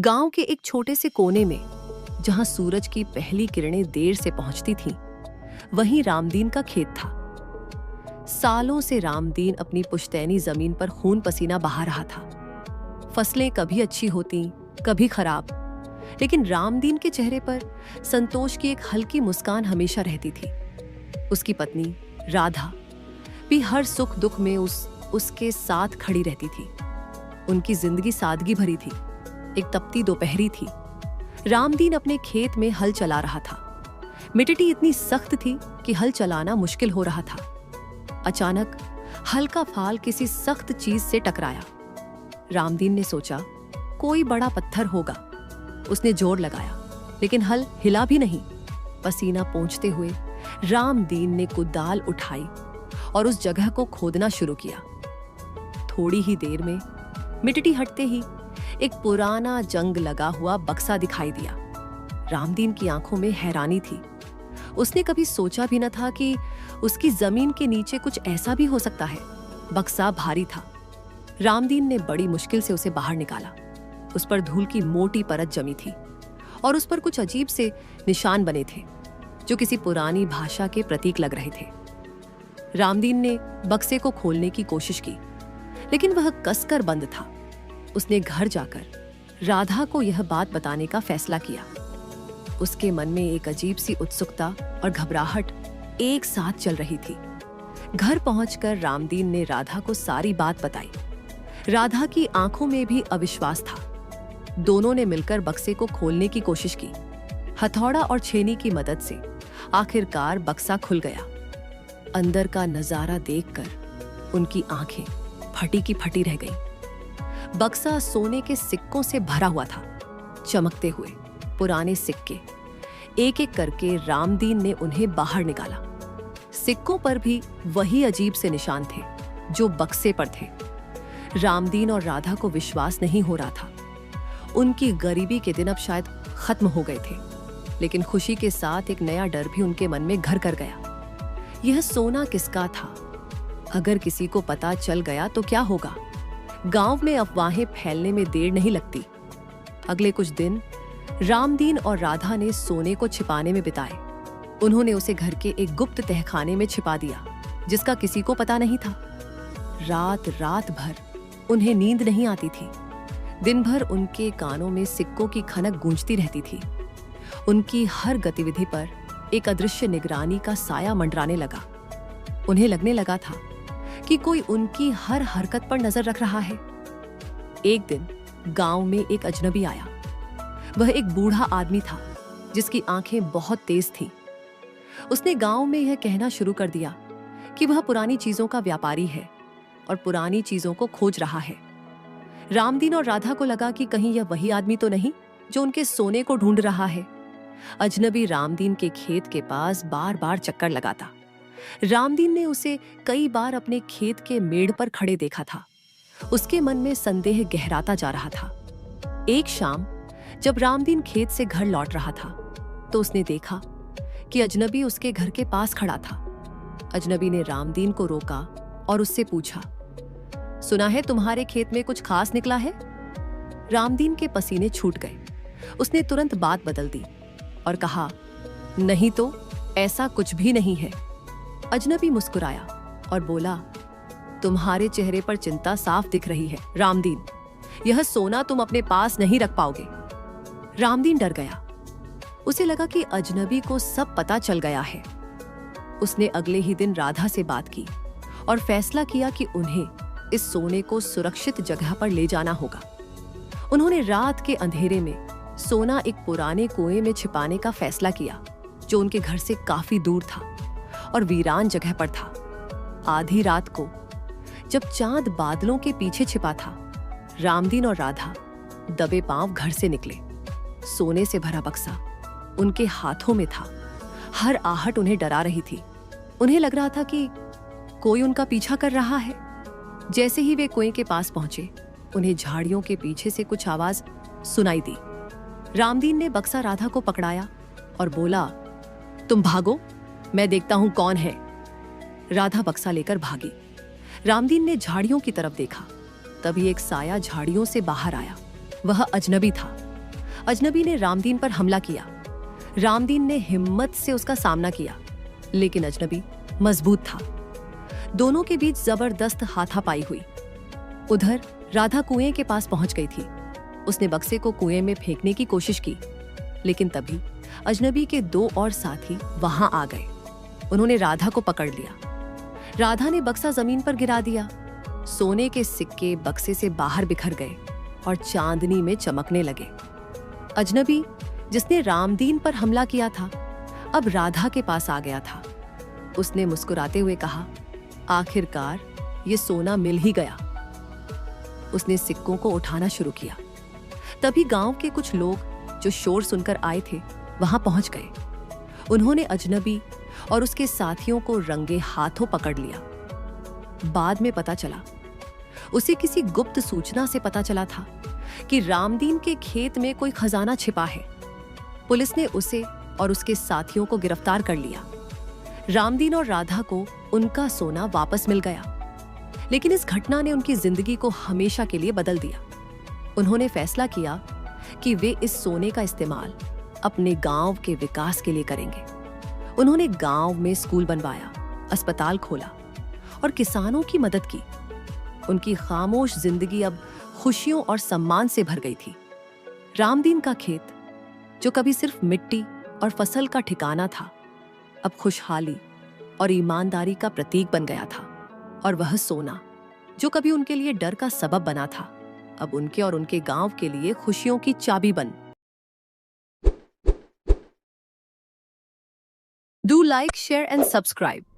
गांव के एक छोटे से कोने में, जहां सूरज की पहली किरणें देर से पहुंचती थीं, वहीं रामदीन का खेत था। सालों से रामदीन अपनी पुश्तैनी जमीन पर खून पसीना बहा रहा था। फसलें कभी अच्छी होती, कभी खराब, लेकिन रामदीन के चेहरे पर संतोष की एक हल्की मुस्कान हमेशा रहती थी। उसकी पत्नी राधा भी हर सुख दुख में उसके साथ खड़ी रहती थी। उनकी जिंदगी सादगी भरी थी। एक तपती दोपहरी थी। रामदीन अपने खेत में हल चला रहा था। मिट्टी इतनी सख्त थी कि हल चलाना मुश्किल हो रहा था। अचानक हल्का फाल किसी सख्त चीज से टकराया। रामदीन ने सोचा कोई बड़ा पत्थर होगा। उसने जोर लगाया, लेकिन हल हिला भी नहीं। पसीना पोंछते हुए रामदीन ने कुदाल उठाई और उस जगह को खोदना शुरू किया। थोड़ी ही देर में मिट्टी हटते ही एक पुराना जंग लगा हुआ बक्सा दिखाई दिया। रामदीन की आंखों में हैरानी थी। उसने कभी सोचा भी न था कि उसकी जमीन के नीचे कुछ ऐसा भी हो सकता है। बक्सा भारी था। रामदीन ने बड़ी मुश्किल से उसे बाहर निकाला। उस पर धूल की मोटी परत जमी थी और उस पर कुछ अजीब से निशान बने थे, जो किसी पुरानी भाषा के प्रतीक लग रहे थे। रामदीन ने बक्से को खोलने की कोशिश की, लेकिन वह कसकर बंद था। उसने घर जाकर राधा को यह बात बताने का फैसला किया। उसके मन में एक अजीब सी उत्सुकता और घबराहट एक साथ चल रही थी। घर पहुंचकर रामदीन ने राधा को सारी बात बताई। राधा की आंखों में भी अविश्वास था। दोनों ने मिलकर बक्से को खोलने की कोशिश की। हथौड़ा और छेनी की मदद से आखिरकार बक्सा खुल गया। अंदर का नजारा देखकर उनकी आंखें फटी की फटी रह गईं। बक्सा सोने के सिक्कों से भरा हुआ था। चमकते हुए पुराने सिक्के एक एक करके रामदीन ने उन्हें बाहर निकाला। सिक्कों पर भी वही अजीब से निशान थे जो बक्से पर थे। रामदीन और राधा को विश्वास नहीं हो रहा था। उनकी गरीबी के दिन अब शायद खत्म हो गए थे, लेकिन खुशी के साथ एक नया डर भी उनके मन में घर कर गया। यह सोना किसका था? अगर किसी को पता चल गया तो क्या होगा? गांव में अफवाहें फैलने में देर नहीं लगती। अगले कुछ दिन रामदीन और राधा ने सोने को छिपाने में बिताए। उन्होंने उसे घर के एक गुप्त तहखाने में छिपा दिया, जिसका किसी को पता नहीं था। रात भर उन्हें नींद नहीं आती थी। दिन भर उनके कानों में सिक्कों की खनक गूंजती रहती थी। उनकी हर गतिविधि पर एक अदृश्य निगरानी का साया मंडराने लगा। उन्हें लगने लगा था कि कोई उनकी हर हरकत पर नजर रख रहा है। एक दिन गांव में एक अजनबी आया। वह एक बूढ़ा आदमी था जिसकी आंखें बहुत तेज थीं। उसने गांव में यह कहना शुरू कर दिया कि वह पुरानी चीजों का व्यापारी है और पुरानी चीजों को खोज रहा है। रामदीन और राधा को लगा कि कहीं यह वही आदमी तो नहीं जो उनके सोने को ढूंढ रहा है। अजनबी रामदीन के खेत के पास बार बार चक्कर लगाता। रामदीन ने उसे कई बार अपने खेत के मेड़ पर खड़े देखा था। उसके मन में संदेह गहराता जा रहा था। एक शाम जब रामदीन खेत से घर लौट रहा था, तो उसने देखा कि अजनबी उसके घर के पास खड़ा था। अजनबी ने रामदीन को रोका और उससे पूछा, सुना है तुम्हारे खेत में कुछ खास निकला है? रामदीन के पसीने छूट गए। उसने तुरंत बात बदल दी और कहा, नहीं तो ऐसा कुछ भी नहीं है। अजनबी मुस्कुराया और बोला, तुम्हारे चेहरे पर चिंता साफ दिख रही है रामदीन। यह सोना तुम अपने पास नहीं रख पाओगे। रामदीन डर गया। उसे लगा कि अजनबी को सब पता चल गया है। उसने अगले ही दिन राधा से बात की और फैसला किया कि उन्हें इस सोने को सुरक्षित जगह पर ले जाना होगा। उन्होंने रात के अंधेरे में सोना एक पुराने कुएं में छिपाने का फैसला किया, जो उनके घर से काफी दूर था और वीरान जगह पर था। आधी रात को जब चांद बादलों के पीछे छिपा था, रामदीन और राधा दबे पांव घर से निकले। सोने से भरा बक्सा उनके हाथों में था। हर आहट उन्हें डरा रही थी। उन्हें लग रहा था कि कोई उनका पीछा कर रहा है। जैसे ही वे कुएं के पास पहुंचे, उन्हें झाड़ियों के पीछे से कुछ आवाज सुनाई दी। रामदीन ने बक्सा राधा को पकड़ाया और बोला, तुम भागो, मैं देखता हूं कौन है। राधा बक्सा लेकर भागी। रामदीन ने झाड़ियों की तरफ देखा। तभी एक साया झाड़ियों से बाहर आया। वह अजनबी था। अजनबी ने रामदीन पर हमला किया। रामदीन ने हिम्मत से उसका सामना किया, लेकिन अजनबी मजबूत था। दोनों के बीच जबरदस्त हाथापाई हुई। उधर राधा कुएं के पास पहुंच गई थी। उसने बक्से को कुएं में फेंकने की कोशिश की, लेकिन तभी अजनबी के 2 और साथी वहां आ गए। उन्होंने राधा को पकड़ लिया। राधा ने बक्सा जमीन पर गिरा दिया। सोने के सिक्के बक्से से बाहर बिखर गए और चांदनी में चमकने लगे। अजनबी, जिसने रामदीन पर हमला किया था, अब राधा के पास आ गया था। उसने मुस्कुराते हुए कहा, आखिरकार ये सोना मिल ही गया। उसने सिक्कों को उठाना शुरू किया। तभी गांव के कुछ लोग जो शोर सुनकर आए थे वहां पहुंच गए। उन्होंने अजनबी और उसके साथियों को रंगे हाथों पकड़ लिया। बाद में पता चला, उसे किसी गुप्त सूचना से पता चला था कि रामदीन के खेत में कोई खजाना छिपा है। पुलिस ने उसे और उसके साथियों को गिरफ्तार कर लिया। रामदीन और राधा को उनका सोना वापस मिल गया, लेकिन इस घटना ने उनकी जिंदगी को हमेशा के लिए बदल दिया। उन्होंने फैसला किया कि वे इस सोने का इस्तेमाल अपने गांव के विकास के लिए करेंगे। उन्होंने गांव में स्कूल बनवाया, अस्पताल खोला और किसानों की मदद की। उनकी खामोश जिंदगी अब खुशियों और सम्मान से भर गई थी। रामदीन का खेत, जो कभी सिर्फ मिट्टी और फसल का ठिकाना था, अब खुशहाली और ईमानदारी का प्रतीक बन गया था। और वह सोना, जो कभी उनके लिए डर का सबब बना था, अब उनके और उनके गांव के लिए खुशियों की चाबी बन। Do like, share and subscribe.